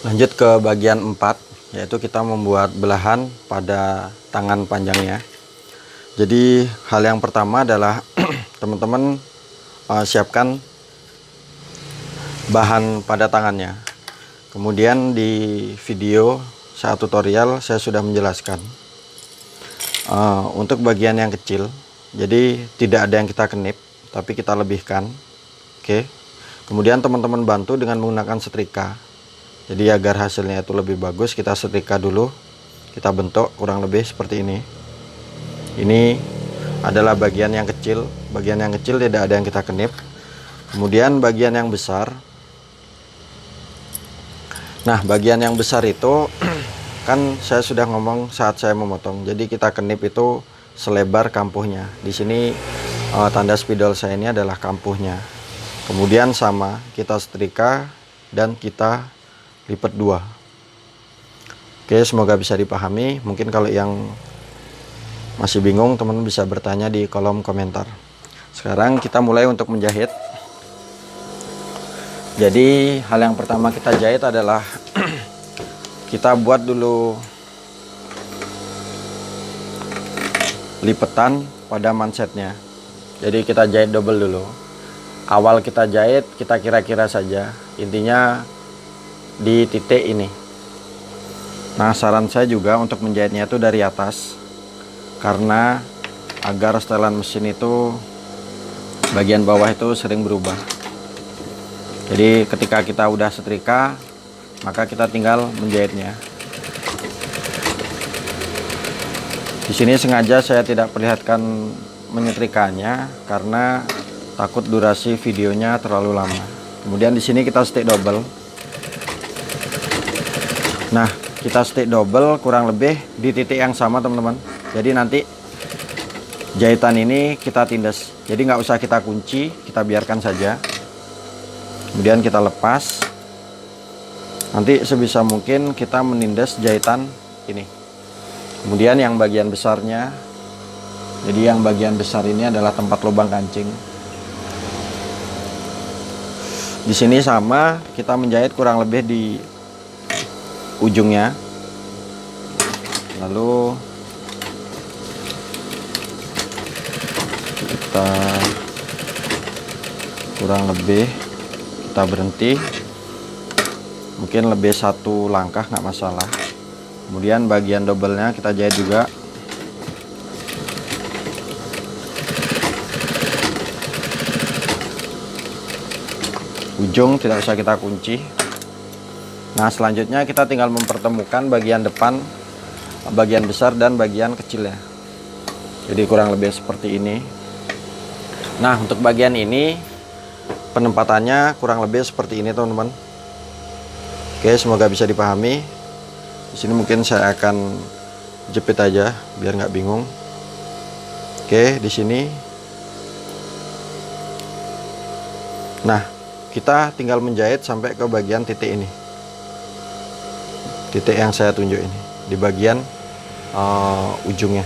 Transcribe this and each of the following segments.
Lanjut ke bagian 4, yaitu kita membuat belahan pada tangan panjangnya. Jadi hal yang pertama adalah teman-teman siapkan bahan pada tangannya. Kemudian di video saat tutorial saya sudah menjelaskan untuk bagian yang kecil, jadi tidak ada yang kita kenip tapi kita lebihkan. Oke. Kemudian teman-teman bantu dengan menggunakan setrika. Jadi agar hasilnya itu lebih bagus, kita setrika dulu, kita bentuk kurang lebih seperti ini. Ini adalah bagian yang kecil. Bagian yang kecil tidak ada yang kita kenip. Kemudian bagian yang besar. Nah, bagian yang besar itu kan saya sudah ngomong saat saya memotong. Jadi kita kenip itu selebar kampuhnya. Di sini tanda spidol saya ini adalah kampuhnya. Kemudian sama, kita setrika dan kita lipat dua. Oke, semoga bisa dipahami. Mungkin kalau yang masih bingung, teman-teman bisa bertanya di kolom komentar. Sekarang kita mulai untuk menjahit. Jadi hal yang pertama kita jahit adalah kita buat dulu lipetan pada mansetnya. Jadi kita jahit double dulu. Awal kita jahit kita kira-kira saja, intinya di titik ini. Nah, saran saya juga untuk menjahitnya itu dari atas, karena agar setelan mesin itu bagian bawah itu sering berubah. Jadi ketika kita udah setrika, maka kita tinggal menjahitnya. Di sini sengaja saya tidak perlihatkan menyetrikanya karena takut durasi videonya terlalu lama. Kemudian di sini kita stick double. Nah, kita stick double kurang lebih di titik yang sama, teman-teman. Jadi nanti jahitan ini kita tindas. Jadi nggak usah kita kunci, kita biarkan saja. Kemudian kita lepas. Nanti sebisa mungkin kita menindas jahitan ini. Kemudian yang bagian besarnya, jadi yang bagian besar ini adalah tempat lubang kancing. Di sini sama, kita menjahit kurang lebih di ujungnya. Lalu kita kurang lebih kita berhenti, mungkin lebih satu langkah nggak masalah. Kemudian bagian doublenya kita jahit juga. Ujung tidak usah kita kunci. Nah, selanjutnya kita tinggal mempertemukan bagian depan, bagian besar dan bagian kecilnya. Jadi kurang lebih seperti ini. Nah, untuk bagian ini penempatannya kurang lebih seperti ini, teman-teman. Oke, semoga bisa dipahami. Di sini mungkin saya akan jepit aja biar nggak bingung. Oke, di sini. Nah, kita tinggal menjahit sampai ke bagian titik ini. Titik yang saya tunjuk ini di bagian ujungnya.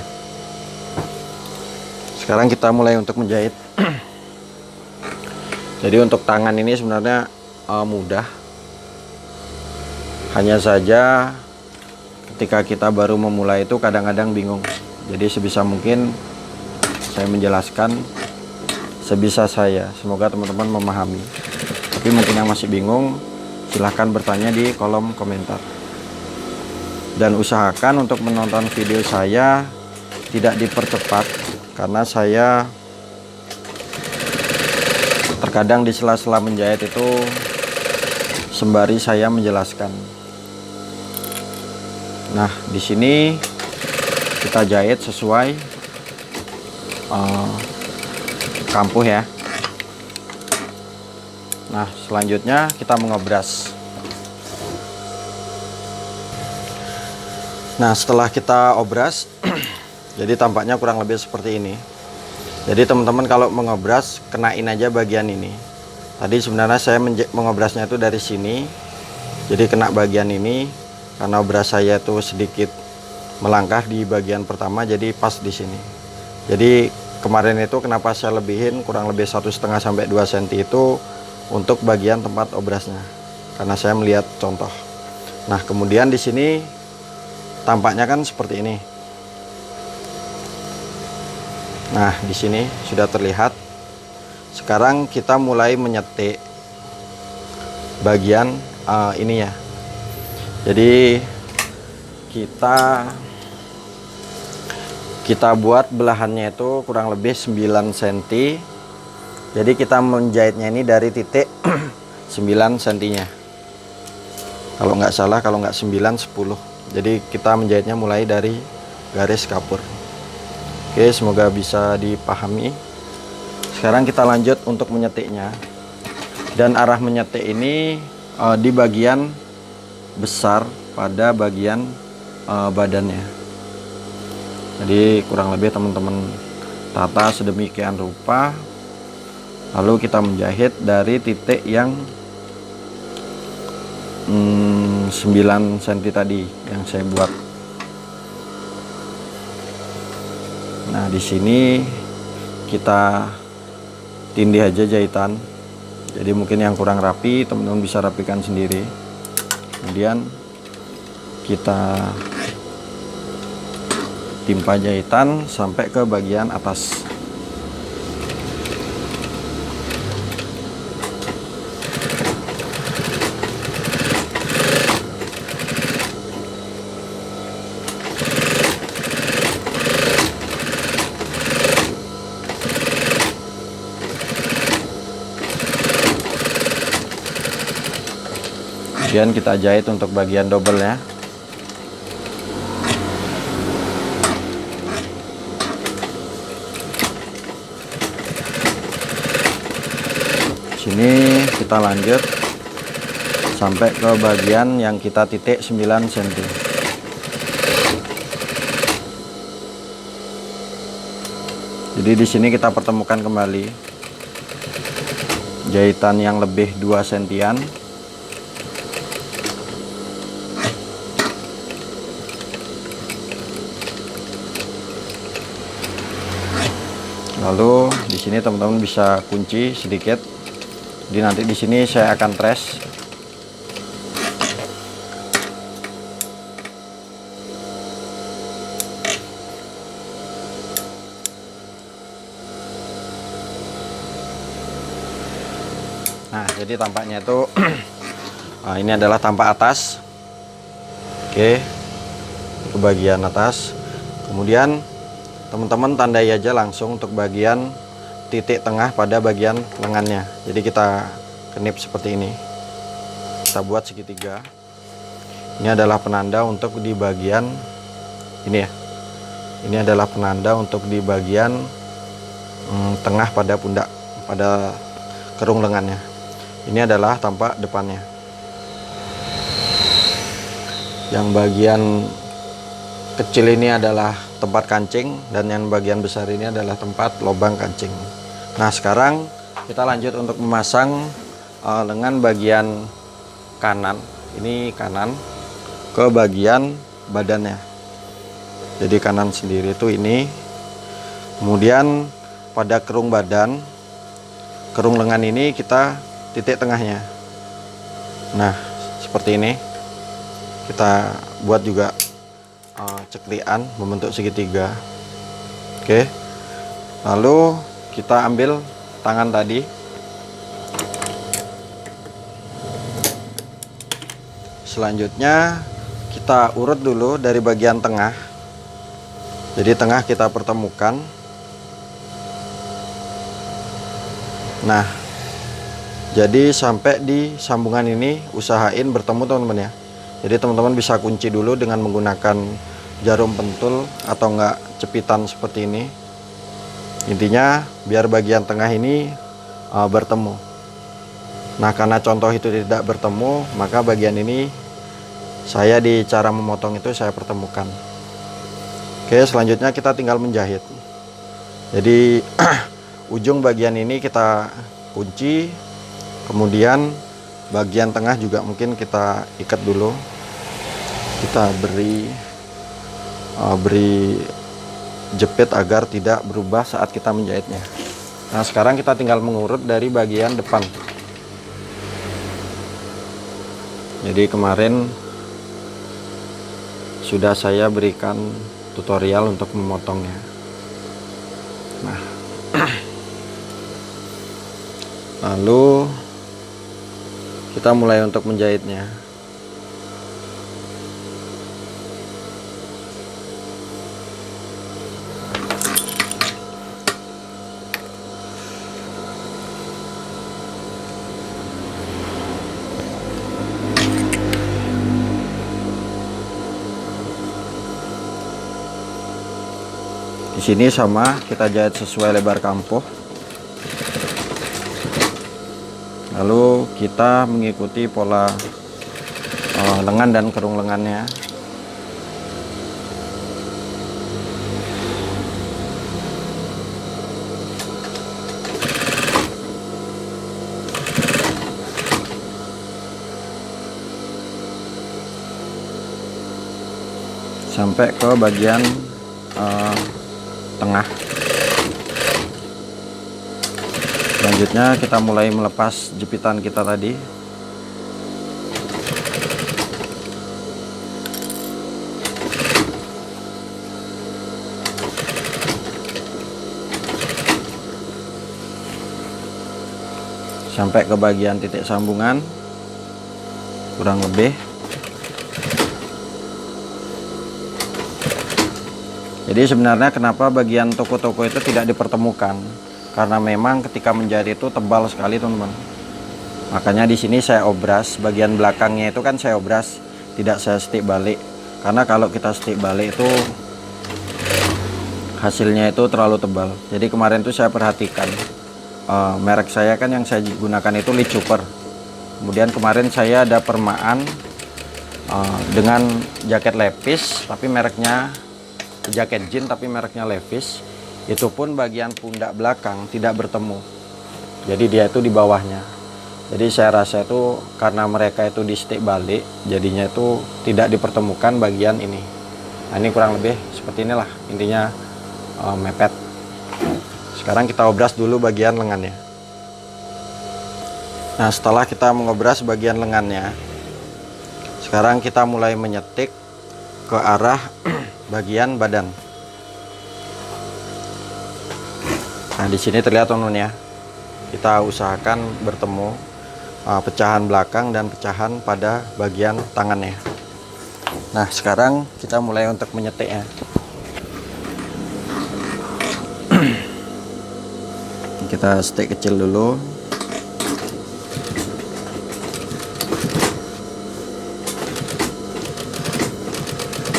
Sekarang kita mulai untuk menjahit. Jadi untuk tangan ini sebenarnya mudah. Hanya saja ketika kita baru memulai itu kadang-kadang bingung. Jadi sebisa mungkin saya menjelaskan sebisa saya. Semoga teman-teman memahami. Tapi mungkin yang masih bingung, silahkan bertanya di kolom komentar. Dan usahakan untuk menonton video saya tidak dipercepat, karena saya terkadang di sela-sela menjahit itu sembari saya menjelaskan. Nah, di sini kita jahit sesuai kampuh ya. Nah, selanjutnya kita mengobras. Nah, setelah kita obras jadi tampaknya kurang lebih seperti ini. Jadi teman-teman kalau mengobras, kenain aja bagian ini. Tadi sebenarnya saya mengobrasnya itu dari sini, jadi kena bagian ini. Karena obras saya itu sedikit melangkah di bagian pertama, jadi pas di sini. Jadi kemarin itu kenapa saya lebihin kurang lebih 1,5 sampai 2 cm itu untuk bagian tempat obrasnya, karena saya melihat contoh. Nah, kemudian di sini tampaknya kan seperti ini. Nah, di sini sudah terlihat. Sekarang kita mulai menyetik bagian ini ya. Jadi kita buat belahannya itu kurang lebih 9 cm. Jadi kita menjahitnya ini dari titik 9 cm-nya. Kalau nggak salah, kalau nggak 9, 10. Jadi kita menjahitnya mulai dari garis kapur. Oke, semoga bisa dipahami. Sekarang kita lanjut untuk menyetiknya. Dan arah menyetik ini di bagian besar pada bagian badannya. Jadi kurang lebih teman-teman tata sedemikian rupa. Lalu kita menjahit dari titik yang 9 cm tadi yang saya buat. Nah, di sini kita tindih aja jahitan. Jadi mungkin yang kurang rapi teman-teman bisa rapikan sendiri. Kemudian kita timpa jahitan sampai ke bagian atas. Kemudian kita jahit untuk bagian double-nya. Sini kita lanjut sampai ke bagian yang kita titik 9 cm. Jadi di sini kita pertemukan kembali jahitan yang lebih 2 sentian. Lalu di sini teman-teman bisa kunci sedikit. Jadi nanti di sini saya akan trace. Nah, jadi tampaknya itu nah, ini adalah tampak atas. Oke, ke bagian atas. Kemudian teman-teman tandai aja langsung untuk bagian titik tengah pada bagian lengannya. Jadi kita kenip seperti ini. Kita buat segitiga. Ini adalah penanda untuk di bagian ini ya. Ini adalah penanda untuk di bagian tengah pada pundak, pada kerung lengannya. Ini adalah tampak depannya. Yang bagian kecil ini adalah tempat kancing, dan yang bagian besar ini adalah tempat lubang kancing. Nah, sekarang kita lanjut untuk memasang lengan bagian kanan. Ini kanan ke bagian badannya. Jadi kanan sendiri itu ini. Kemudian pada kerung badan, kerung lengan ini kita titik tengahnya. Nah, seperti ini. Kita buat juga ceklian membentuk segitiga. Oke, lalu kita ambil tangan tadi, selanjutnya kita urut dulu dari bagian tengah. Jadi tengah kita pertemukan. Nah, jadi sampai di sambungan ini usahain bertemu teman-teman ya. Jadi teman-teman bisa kunci dulu dengan menggunakan jarum pentul atau enggak cepitan seperti ini. Intinya biar bagian tengah ini bertemu. Nah, karena contoh itu tidak bertemu, maka bagian ini saya di cara memotong itu saya pertemukan. Oke, selanjutnya kita tinggal menjahit. Jadi ujung bagian ini kita kunci, kemudian bagian tengah juga mungkin kita ikat dulu. Kita beri jepit agar tidak berubah saat kita menjahitnya. Nah, sekarang kita tinggal mengurut dari bagian depan. Jadi kemarin sudah saya berikan tutorial untuk memotongnya. Nah, lalu kita mulai untuk menjahitnya. Di sini sama, kita jahit sesuai lebar kampuh. Lalu kita mengikuti pola lengan dan kerung lengannya. Sampai ke bagian tengah. Selanjutnya kita mulai melepas jepitan kita tadi. Sampai ke bagian titik sambungan kurang lebih. Jadi sebenarnya kenapa bagian toko-toko itu tidak dipertemukan? Karena memang ketika menjahit itu tebal sekali, teman-teman. Makanya di sini saya obras, bagian belakangnya itu kan saya obras, tidak saya stick balik. Karena kalau kita stick balik itu hasilnya itu terlalu tebal. Jadi kemarin tuh saya perhatikan, merek saya kan yang saya gunakan itu Lee Cooper. Kemudian kemarin saya ada permaan dengan jaket Levi's, tapi mereknya jaket jeans tapi mereknya Levi's. Itu pun bagian pundak belakang tidak bertemu, jadi dia itu di bawahnya. Jadi saya rasa itu karena mereka itu di stick balik, jadinya itu tidak dipertemukan bagian ini. Nah, ini kurang lebih seperti inilah intinya, mepet. Sekarang kita obras dulu bagian lengannya. Nah, setelah kita mengobras bagian lengannya, sekarang kita mulai menyetik ke arah bagian badan. Nah, di sini terlihat, teman-teman ya. Kita usahakan bertemu pecahan belakang dan pecahan pada bagian tangannya. Nah, sekarang kita mulai untuk menyetiknya. Kita stick kecil dulu.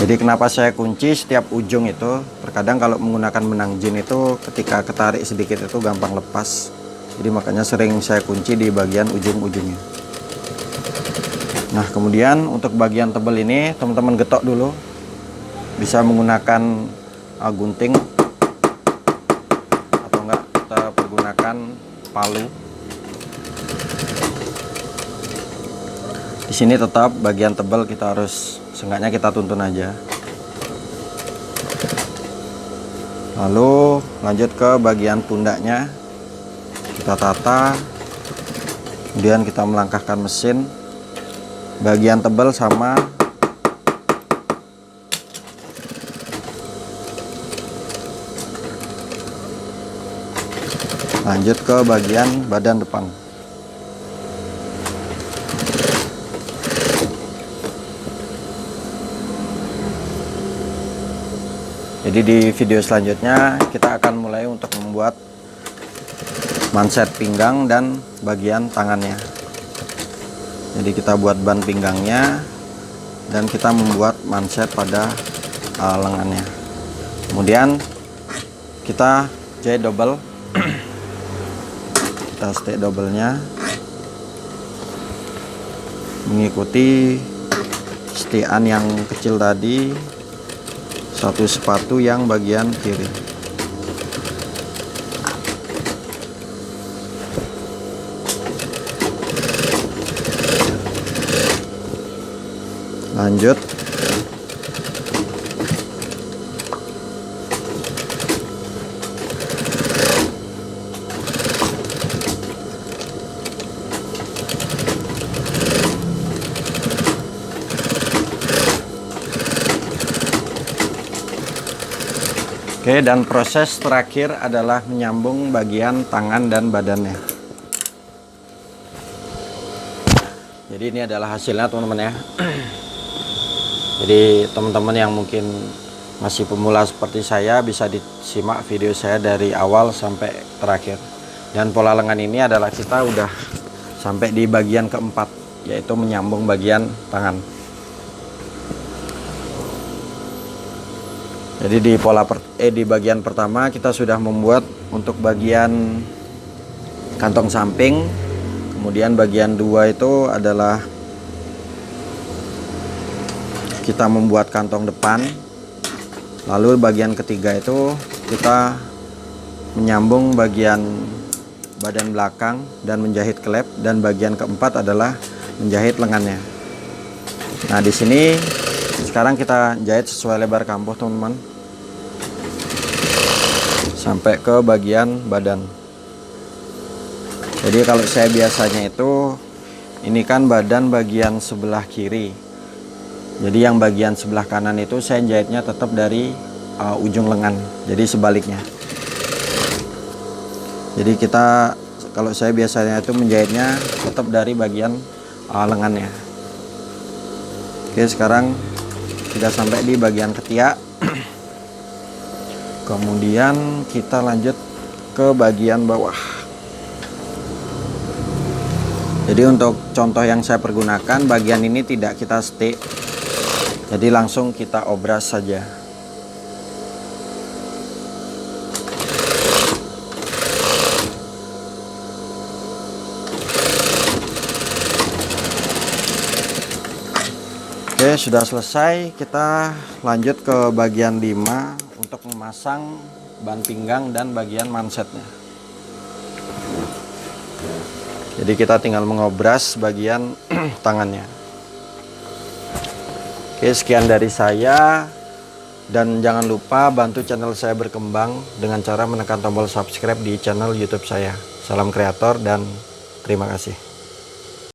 Jadi kenapa saya kunci setiap ujung itu? Terkadang kalau menggunakan benang jin itu ketika ketarik sedikit itu gampang lepas. Jadi makanya sering saya kunci di bagian ujung-ujungnya. Nah, kemudian untuk bagian tebal ini teman-teman getok dulu. Bisa menggunakan gunting atau enggak kita pergunakan palu. Di sini tetap bagian tebal kita harus seenggaknya kita tuntun aja. Lalu lanjut ke bagian pundaknya, kita tata. Kemudian kita melangkahkan mesin. Bagian tebal sama. Lanjut ke bagian badan depan. Jadi di video selanjutnya kita akan mulai untuk membuat manset pinggang dan bagian tangannya. Jadi kita buat ban pinggangnya dan kita membuat manset pada lengannya. Kemudian kita jahit double. Kita stick double-nya mengikuti setikan yang kecil tadi. Satu sepatu yang bagian kiri. Lanjut. Oke, dan proses terakhir adalah menyambung bagian tangan dan badannya. Jadi ini adalah hasilnya teman-teman ya. Jadi teman-teman yang mungkin masih pemula seperti saya bisa disimak video saya dari awal sampai terakhir. Dan pola lengan ini adalah kita udah sampai di bagian keempat, yaitu menyambung bagian tangan. Jadi di bagian pertama kita sudah membuat untuk bagian kantong samping. Kemudian bagian dua itu adalah kita membuat kantong depan. Lalu bagian ketiga itu kita menyambung bagian badan belakang dan menjahit klep, dan bagian keempat adalah menjahit lengannya. Nah, di sini sekarang kita jahit sesuai lebar kampuh teman-teman, sampai ke bagian badan. Jadi kalau saya biasanya itu, ini kan badan bagian sebelah kiri. Jadi yang bagian sebelah kanan itu saya jahitnya tetap dari ujung lengan. Jadi sebaliknya. Jadi kita, kalau saya biasanya itu menjahitnya tetap dari bagian lengannya. Oke, sekarang sudah sampai di bagian ketiak. Kemudian kita lanjut ke bagian bawah. Jadi untuk contoh yang saya pergunakan, bagian ini tidak kita stick, jadi langsung kita obras saja. Oke, sudah selesai. Kita lanjut ke bagian 5 untuk memasang ban pinggang dan bagian mansetnya. Jadi kita tinggal mengobras bagian tangannya. Oke, sekian dari saya, dan jangan lupa bantu channel saya berkembang dengan cara menekan tombol subscribe di channel YouTube saya. Salam kreator dan terima kasih.